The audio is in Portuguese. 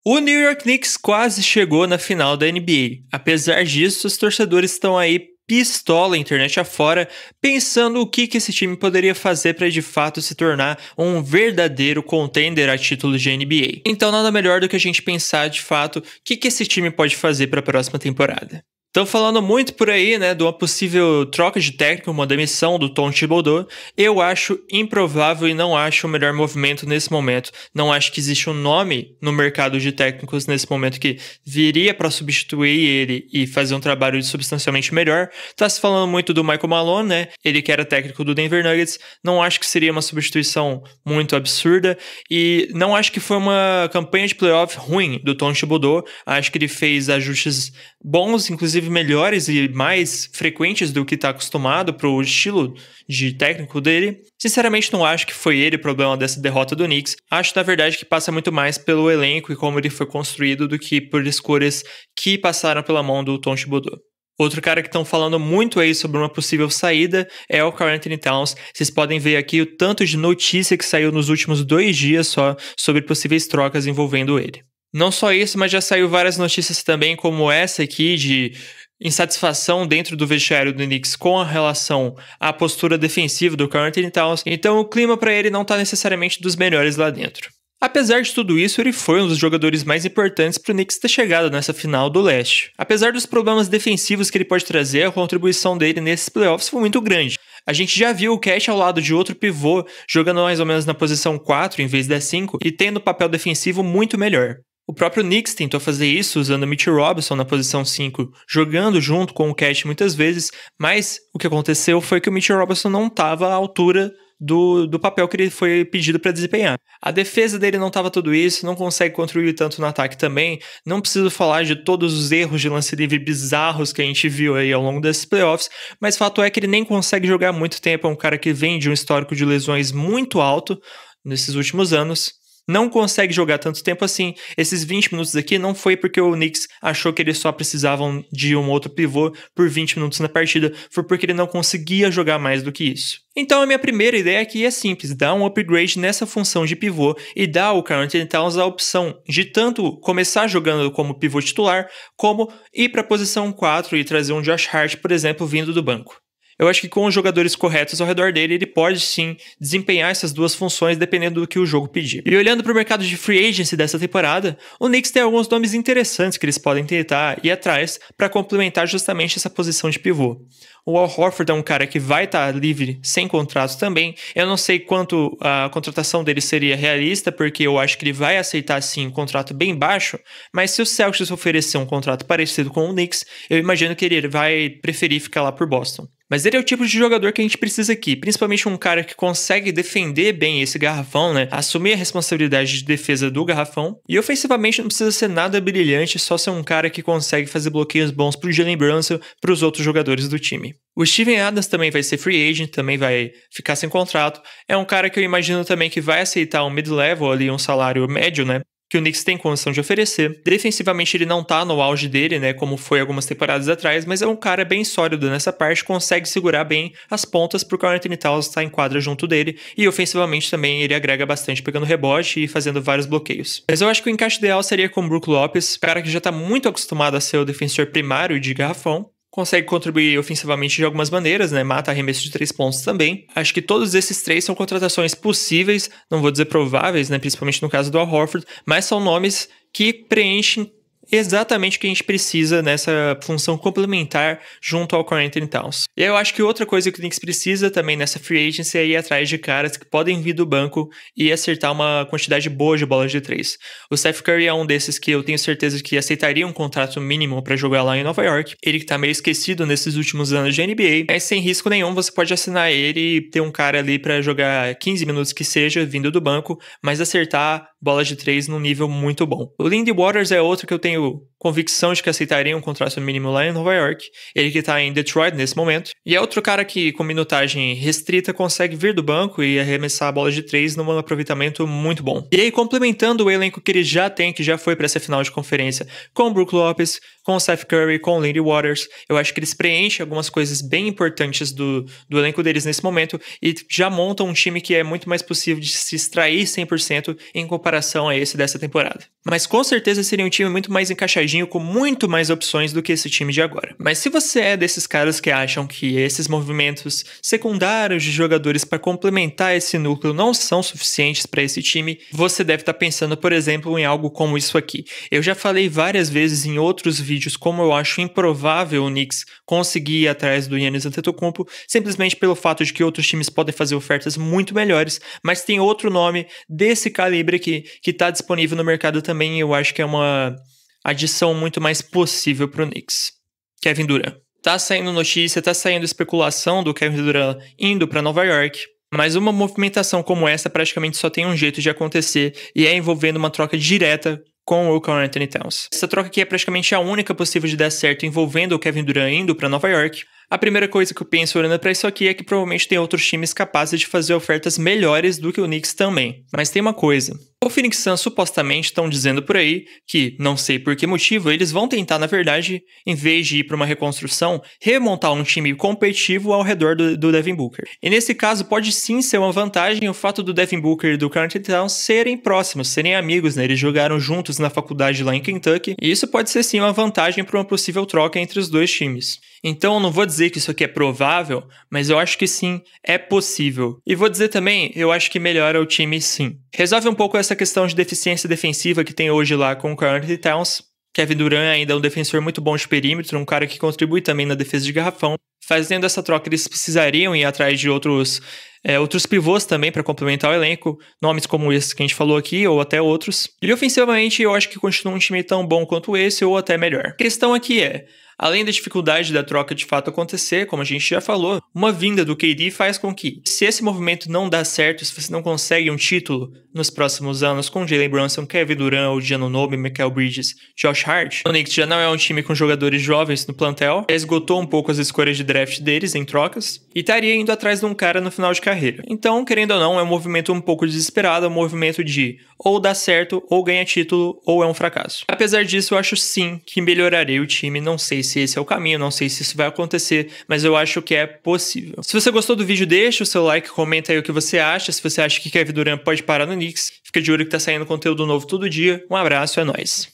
O New York Knicks quase chegou na final da NBA. Apesar disso, os torcedores estão aí pistola internet afora, pensando o que esse time poderia fazer para de fato se tornar um verdadeiro contender a títulos de NBA. Então nada melhor do que a gente pensar de fato o que esse time pode fazer para a próxima temporada. Estão falando muito por aí, né, de uma possível troca de técnico, uma demissão do Tom Thibodeau. Eu acho improvável e não acho o melhor movimento nesse momento. Não acho que existe um nome no mercado de técnicos nesse momento que viria para substituir ele e fazer um trabalho substancialmente melhor. Tá se falando muito do Michael Malone, né, ele que era técnico do Denver Nuggets. Não acho que seria uma substituição muito absurda e não acho que foi uma campanha de playoff ruim do Tom Thibodeau. Acho que ele fez ajustes bons, inclusive melhores e mais frequentes do que está acostumado para o estilo de técnico dele. Sinceramente, não acho que foi ele o problema dessa derrota do Knicks. Acho, na verdade, que passa muito mais pelo elenco e como ele foi construído do que por escolhas que passaram pela mão do Tom Thibodeau. Outro cara que estão falando muito aí sobre uma possível saída é o Karl-Anthony Towns. Vocês podem ver aqui o tanto de notícia que saiu nos últimos 2 dias só sobre possíveis trocas envolvendo ele. Não só isso, mas já saiu várias notícias também, como essa aqui, de insatisfação dentro do vestiário do Knicks com a relação à postura defensiva do Karl-Anthony Towns. Então o clima para ele não está necessariamente dos melhores lá dentro. Apesar de tudo isso, ele foi um dos jogadores mais importantes para o Knicks ter chegado nessa final do leste. Apesar dos problemas defensivos que ele pode trazer, a contribuição dele nesses playoffs foi muito grande. A gente já viu o Cat ao lado de outro pivô, jogando mais ou menos na posição 4 em vez da 5 e tendo papel defensivo muito melhor. O próprio Knicks tentou fazer isso usando o Mitchell Robinson na posição 5, jogando junto com o Cat muitas vezes, mas o que aconteceu foi que o Mitchell Robinson não estava à altura do papel que ele foi pedido para desempenhar. A defesa dele não estava tudo isso, não consegue contribuir tanto no ataque também. Não preciso falar de todos os erros de lance livre bizarros que a gente viu aí ao longo desses playoffs, mas fato é que ele nem consegue jogar muito tempo. É um cara que vem de um histórico de lesões muito alto nesses últimos anos. Não consegue jogar tanto tempo assim. Esses 20 minutos aqui não foi porque o Knicks achou que eles só precisavam de um outro pivô por 20 minutos na partida, foi porque ele não conseguia jogar mais do que isso. Então a minha primeira ideia aqui é simples, dar um upgrade nessa função de pivô e dar ao Karl-Anthony Towns a opção de tanto começar jogando como pivô titular, como ir para a posição 4 e trazer um Josh Hart, por exemplo, vindo do banco. Eu acho que com os jogadores corretos ao redor dele, ele pode sim desempenhar essas duas funções dependendo do que o jogo pedir. E olhando para o mercado de free agency dessa temporada, o Knicks tem alguns nomes interessantes que eles podem tentar ir atrás para complementar justamente essa posição de pivô. O Al Horford é um cara que vai estar livre sem contrato também. Eu não sei quanto a contratação dele seria realista, porque eu acho que ele vai aceitar sim um contrato bem baixo, mas se o Celtics oferecer um contrato parecido com o Knicks, eu imagino que ele vai preferir ficar lá por Boston. Mas ele é o tipo de jogador que a gente precisa aqui, principalmente um cara que consegue defender bem esse garrafão, né? Assumir a responsabilidade de defesa do garrafão. E ofensivamente não precisa ser nada brilhante, só ser um cara que consegue fazer bloqueios bons pro Jalen Brunson, para os outros jogadores do time. O Steven Adams também vai ser free agent, também vai ficar sem contrato. É um cara que eu imagino também que vai aceitar um mid-level ali, um salário médio, né? Que o Knicks tem condição de oferecer. Defensivamente ele não tá no auge dele, né, como foi algumas temporadas atrás, mas é um cara bem sólido nessa parte, consegue segurar bem as pontas pro Karl-Anthony Towns estar em quadra junto dele, e ofensivamente também ele agrega bastante pegando rebote e fazendo vários bloqueios. Mas eu acho que o encaixe ideal seria com o Brook Lopes, cara que já tá muito acostumado a ser o defensor primário de garrafão, consegue contribuir ofensivamente de algumas maneiras, né? Mata arremesso de 3 pontos também. Acho que todos esses 3 são contratações possíveis, não vou dizer prováveis, né? Principalmente no caso do Al Horford, mas são nomes que preenchem exatamente o que a gente precisa nessa função complementar junto ao Karl-Anthony Towns. E aí eu acho que outra coisa que o Knicks precisa também nessa free agency é ir atrás de caras que podem vir do banco e acertar uma quantidade boa de bolas de 3. O Steph Curry é um desses que eu tenho certeza que aceitaria um contrato mínimo para jogar lá em Nova York. Ele que tá meio esquecido nesses últimos anos de NBA, mas sem risco nenhum você pode assinar ele e ter um cara ali para jogar 15 minutos que seja, vindo do banco, mas acertar bolas de 3 num nível muito bom. O Lindy Waters é outro que eu tenho convicção de que aceitaria um contrato mínimo lá em Nova York, ele que tá em Detroit nesse momento, e é outro cara que com minutagem restrita consegue vir do banco e arremessar a bola de 3 num aproveitamento muito bom. E aí, complementando o elenco que ele já tem, que já foi para essa final de conferência, com o Brook Lopes, com o Seth Curry, com o Lindy Waters, eu acho que eles preenchem algumas coisas bem importantes do elenco deles nesse momento e já montam um time que é muito mais possível de se extrair 100% em comparação a esse dessa temporada. Mas com certeza seria um time muito mais encaixadinho, com muito mais opções do que esse time de agora. Mas se você é desses caras que acham que esses movimentos secundários de jogadores para complementar esse núcleo não são suficientes para esse time, você deve estar pensando, por exemplo, em algo como isso aqui. Eu já falei várias vezes em outros vídeos como eu acho improvável o Knicks conseguir ir atrás do Giannis Antetokounmpo, simplesmente pelo fato de que outros times podem fazer ofertas muito melhores, mas tem outro nome desse calibre que está disponível no mercado também, e eu acho que é uma adição muito mais possível para o Knicks. Kevin Durant. Tá saindo notícia, tá saindo especulação do Kevin Durant indo para Nova York, mas uma movimentação como essa praticamente só tem um jeito de acontecer, e é envolvendo uma troca direta com o Karl-Anthony Towns. Essa troca aqui é praticamente a única possível de dar certo envolvendo o Kevin Durant indo para Nova York. A primeira coisa que eu penso olhando para isso aqui é que provavelmente tem outros times capazes de fazer ofertas melhores do que o Knicks também. Mas tem uma coisa. O Phoenix Suns supostamente estão dizendo por aí que, não sei por que motivo, eles vão tentar, na verdade, em vez de ir para uma reconstrução, remontar um time competitivo ao redor do Devin Booker. E nesse caso pode sim ser uma vantagem o fato do Devin Booker e do Karl-Anthony Towns serem próximos, serem amigos, né? Eles jogaram juntos na faculdade lá em Kentucky, e isso pode ser sim uma vantagem para uma possível troca entre os dois times. Então eu não vou dizer que isso aqui é provável, mas eu acho que sim, é possível. E vou dizer também, eu acho que melhora o time sim. Resolve um pouco essa questão de deficiência defensiva que tem hoje lá com o Karl-Anthony Towns. Kevin Durant ainda é um defensor muito bom de perímetro, um cara que contribui também na defesa de garrafão. Fazendo essa troca, eles precisariam ir atrás de outros pivôs também para complementar o elenco, nomes como esse que a gente falou aqui, ou até outros. E ofensivamente, eu acho que continua um time tão bom quanto esse, ou até melhor. A questão aqui é, além da dificuldade da troca de fato acontecer, como a gente já falou, uma vinda do KD faz com que, se esse movimento não dá certo, se você não consegue um título nos próximos anos com Jalen Brunson, Kevin Durant, OG Anunoby, Mikal Bridges, Josh Hart, o Knicks já não é um time com jogadores jovens no plantel, esgotou um pouco as escolhas de draft deles em trocas, e estaria indo atrás de um cara no final de carreira. Então, querendo ou não, é um movimento um pouco desesperado, é um movimento de ou dá certo, ou ganha título, ou é um fracasso. Apesar disso, eu acho sim que melhoraria o time, não sei se esse é o caminho, não sei se isso vai acontecer, mas eu acho que é possível. Se você gostou do vídeo, deixa o seu like, comenta aí o que você acha, se você acha que Kevin Durant pode parar no Knicks, fica de olho que tá saindo conteúdo novo todo dia. Um abraço, é nóis.